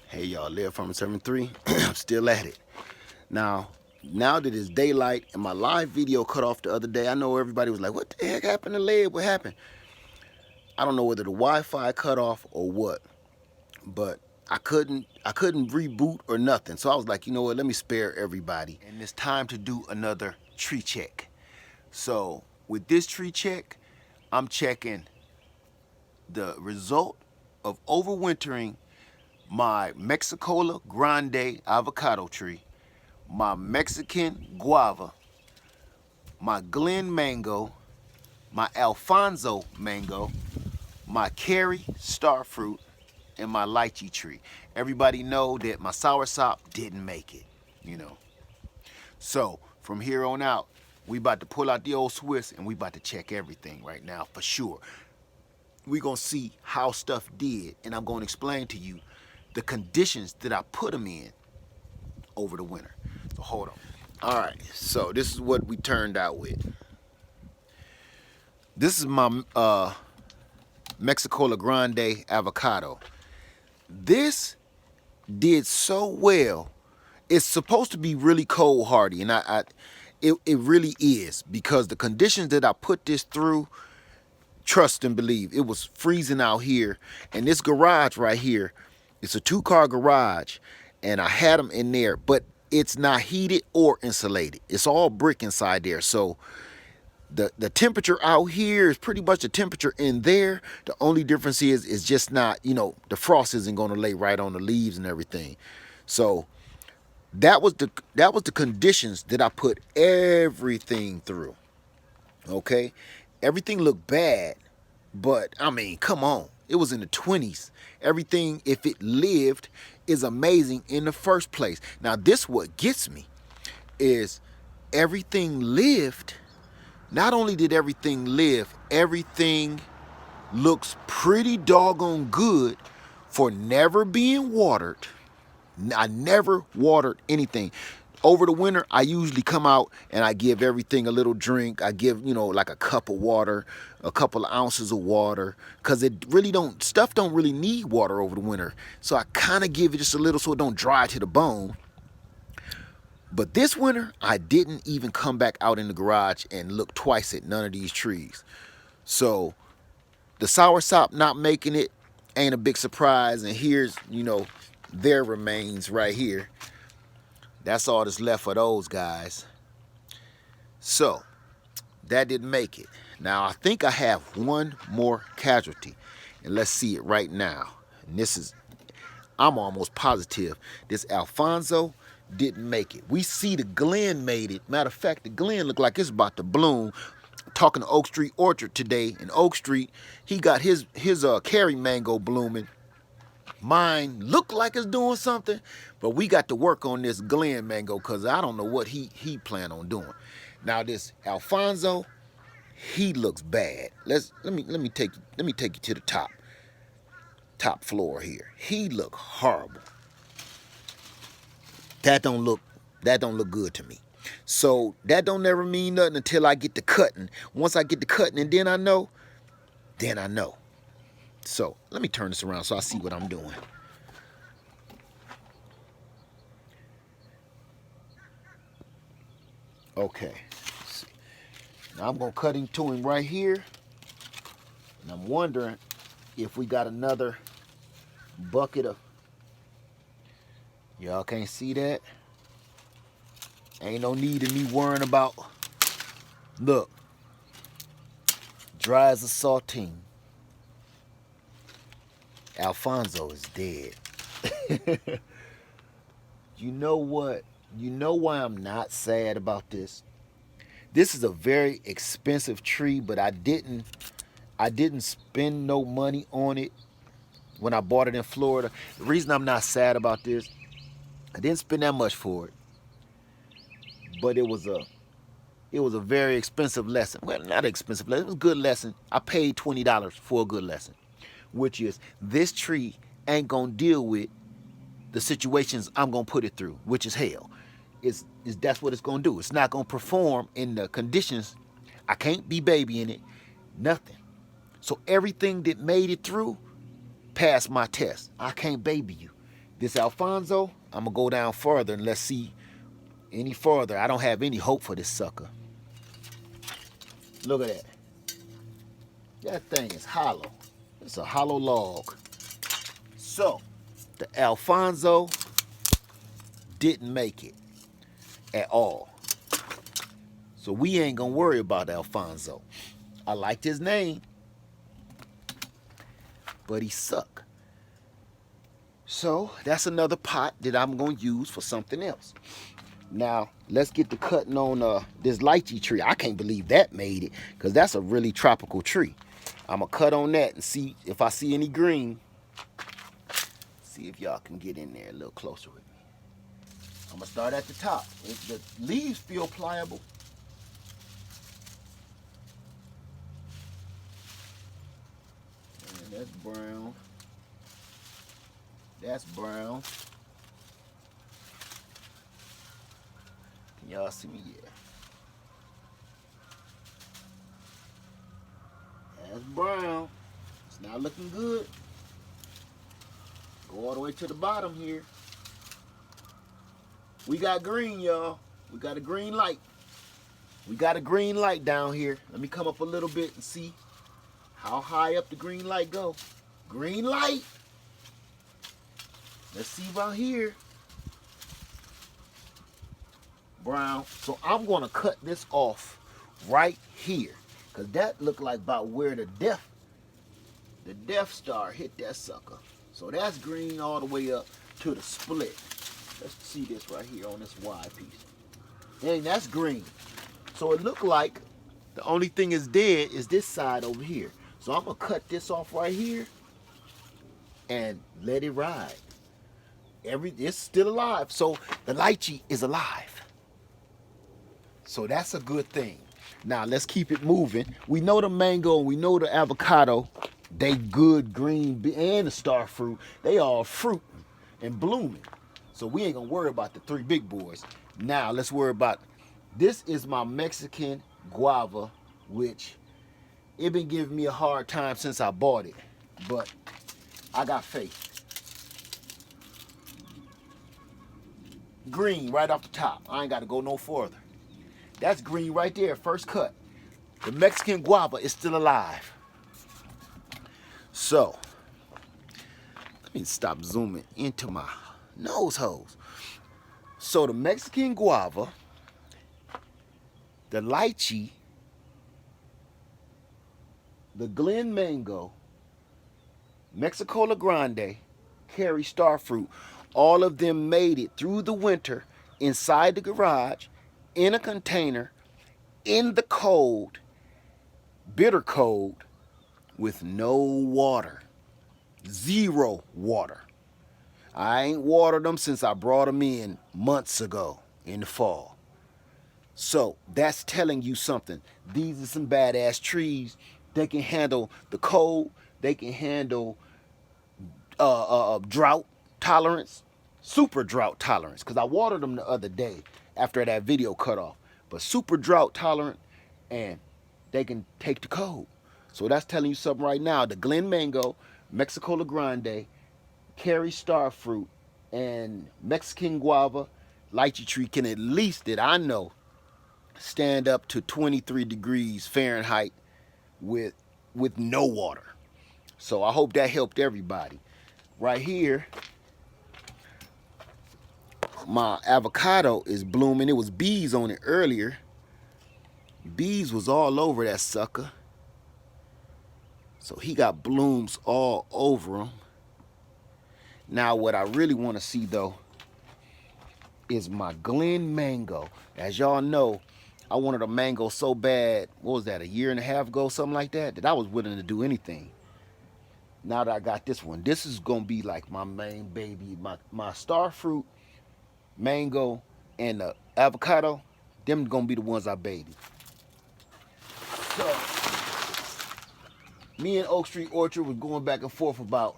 Hey y'all, LF73. I'm still at it. Now that it's daylight and my live video cut off the other day, I know everybody was like, what the heck happened to Led? What happened? I don't know whether the Wi-Fi cut off or what, but I couldn't reboot or nothing. So I was like, you know what, let me spare everybody. And it's time to do another tree check. So with this tree check, I'm checking the result of overwintering my Mexicola Grande avocado tree, my Mexican guava, my Glen mango, my Alfonso mango, my Cary starfruit, and my lychee tree. Everybody know that my soursop didn't make it, you know. So from here on out, we about to pull out the old Swiss and we about to check everything right now for sure. We gonna see how stuff did, and I'm gonna explain to you the conditions that I put them in over the winter. So hold on. All right, so this is what we turned out with. This is my Mexicola Grande avocado. This did so well. It's supposed to be really cold hardy, and it really is, because the conditions that I put this through, trust and believe, it was freezing out here, and this garage right here, it's a 2-car garage, and I had them in there, but it's not heated or insulated. It's all brick inside there. So the temperature out here is pretty much the temperature in there. The only difference is just not, the frost isn't going to lay right on the leaves and everything. So that was the conditions that I put everything through. Okay, everything looked bad, but I mean, come on, it was in the 20s. Everything, if it lived, is amazing in the first place. Now this what gets me is everything lived. Not only did everything live, everything looks pretty doggone good for never being watered. I never watered anything. Over the winter, I usually come out and I give everything a little drink. I give, like a cup of water, a couple of ounces of water, because stuff don't really need water over the winter. So I kind of give it just a little so it don't dry to the bone. But this winter, I didn't even come back out in the garage and look twice at none of these trees. So the soursop not making it ain't a big surprise. And here's, their remains right here. That's all that's left for those guys. So that didn't make it. Now I think I have one more casualty, and let's see it right now. And I'm almost positive this Alfonso didn't make it. We see the Glen made it. Matter of fact, the Glen looked like it's about to bloom. Talking to Oak Street Orchard today, in Oak Street, he got his Cary mango blooming. Mine looked like it's doing something, but we got to work on this Glen mango because I don't know what he plan on doing. Now this Alfonso, he looks bad. Let me take you to the top floor here. He look horrible. That don't look good to me. So that don't never mean nothing until I get to cutting. Once I get to cutting, and then I know. So let me turn this around so I see what I'm doing. Okay. Let's see. Now I'm gonna cut into him right here. And I'm wondering if we got another bucket of. Y'all can't see that? Ain't no need of me worrying about. Look. Dry as a saltine. Alfonso is dead. You know what? You know why I'm not sad about this? This is a very expensive tree, but I didn't spend no money on it when I bought it in Florida. The reason I'm not sad about this, I didn't spend that much for it, but it was a very expensive lesson. Well, not an expensive lesson. It was a good lesson. I paid $20 for a good lesson, which is this tree ain't gonna deal with the situations I'm gonna put it through, which is hell. That's what it's gonna do. It's not gonna perform in the conditions. I can't be babying it, nothing. So everything that made it through passed my test. I can't baby you. This Alfonso, I'm gonna go down further and let's see any further. I don't have any hope for this sucker. Look at that. That thing is hollow. It's a hollow log. So, the Alfonso didn't make it at all. So we ain't gonna worry about Alfonso. I liked his name, but he suck. So that's another pot that I'm gonna use for something else. Now let's get to cutting on this lychee tree. I can't believe that made it, because that's a really tropical tree. I'm gonna cut on that and see if I see any green. See if y'all can get in there a little closer with me. I'm gonna start at the top. The leaves feel pliable. And that's brown. That's brown. Can y'all see me? Yeah. That's brown. It's not looking good. Go all the way to the bottom here. We got green, y'all. We got a green light. We got a green light down here. Let me come up a little bit and see how high up the green light go. Green light. Let's see about here. Brown. So I'm going to cut this off right here, because that looked like about where the Death Star hit that sucker. So that's green all the way up to the split. Let's see this right here on this wide piece. Dang, that's green. So it looked like the only thing is dead is this side over here. So I'm going to cut this off right here and let it ride. It's still alive. So the lychee is alive. So that's a good thing. Now let's keep it moving. We know the mango, we know the avocado. They good green, and the star fruit. They all fruit and blooming. So we ain't gonna worry about the three big boys. Now let's worry about, this is my Mexican guava, which it been giving me a hard time since I bought it, but I got faith. Green right off the top. I ain't got to go no further. That's green right there, first cut. The Mexican guava is still alive. So, let me stop zooming into my nose holes. So the Mexican guava, the lychee, the Glen mango, Mexicola grande, Cary starfruit, all of them made it through the winter inside the garage, in a container, in the cold, bitter cold, with no water. Zero water. I ain't watered them since I brought them in months ago in the fall. So that's telling you something. These are some badass trees. They can handle the cold. They can handle drought tolerance, super drought tolerance. Because I watered them the other day after that video cut off. But super drought tolerant, and they can take the cold. So that's telling you something right now. The Glen mango, Mexicola grande, Cary starfruit, and Mexican guava, lychee tree can at least, that I know, stand up to 23 degrees Fahrenheit with no water. So I hope that helped everybody. Right here, my avocado is blooming. It was bees on it earlier. Bees was all over that sucker. So he got blooms all over him. Now what I really want to see though is my Glen mango. As y'all know, I wanted a mango so bad, what was that, a year and a half ago, something like that, that I was willing to do anything. Now that I got this one, this is gonna be like my main baby. My star fruit, mango, and the avocado, them gonna be the ones I baby. So me and Oak Street Orchard was going back and forth about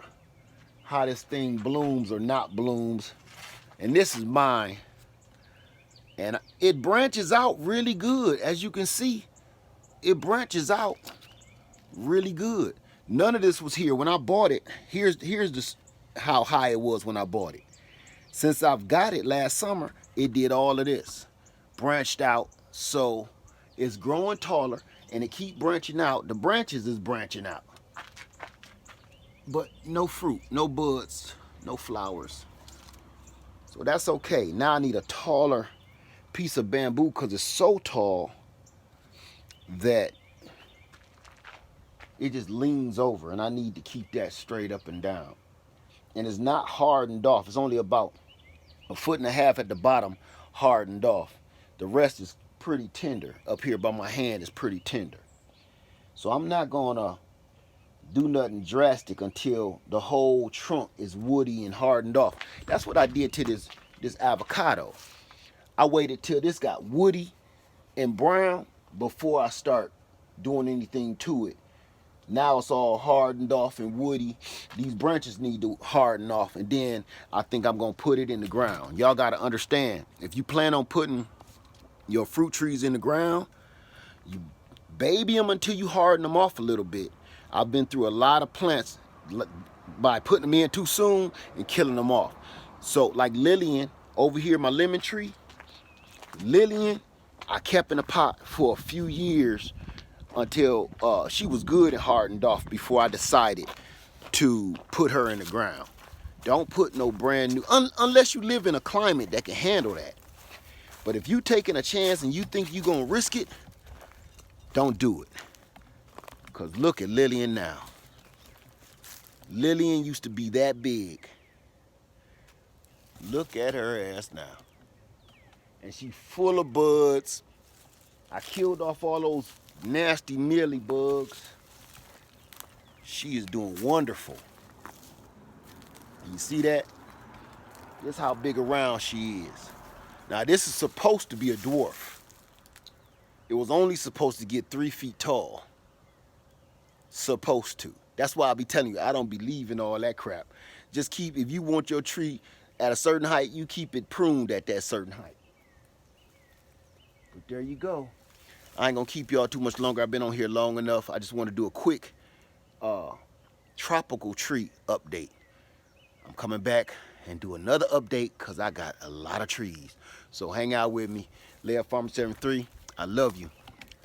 how this thing blooms or not blooms. And this is mine. And it branches out really good. As you can see, it branches out really good. None of this was here when I bought it. Here's how high it was when I bought it. Since I've got it last summer, it did all of this. Branched out, so it's growing taller and it keep branching out. The branches is branching out. But no fruit, no buds, no flowers. So that's okay. Now I need a taller piece of bamboo because it's so tall that it just leans over, and I need to keep that straight up and down. And it's not hardened off. It's only about 1.5 feet at the bottom hardened off. The rest is pretty tender. Up here by my hand is pretty tender. So I'm not gonna do nothing drastic until the whole trunk is woody and hardened off. That's what I did to this avocado. I waited till this got woody and brown before I start doing anything to it. Now it's all hardened off and woody. These branches need to harden off, and then I think I'm gonna put it in the ground. Y'all gotta understand, if you plan on putting your fruit trees in the ground, you baby them until you harden them off a little bit. I've been through a lot of plants by putting them in too soon and killing them off. So like Lillian, over here, my lemon tree, Lillian, I kept in a pot for a few years until she was good and hardened off before I decided to put her in the ground. Don't put no brand new, unless you live in a climate that can handle that. But if you taking a chance and you think you're gonna risk it, don't do it. Because look at Lillian now. Lillian used to be that big. Look at her ass now. And she's full of buds. I killed off all those nasty mealy bugs. She is doing wonderful. You see that? This is how big around she is. Now this is supposed to be a dwarf. It was only supposed to get 3 feet tall. Supposed to. That's why I be telling you, I don't believe in all that crap. Just keep, if you want your tree at a certain height, you keep it pruned at that certain height. But there you go. I ain't gonna keep y'all too much longer. I've been on here long enough. I just want to do a quick tropical tree update. I'm coming back and do another update because I got a lot of trees. So hang out with me. LF73, I love you.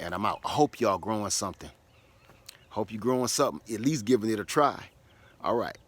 And I'm out. I hope y'all growing something. Hope you're growing something, at least giving it a try. All right.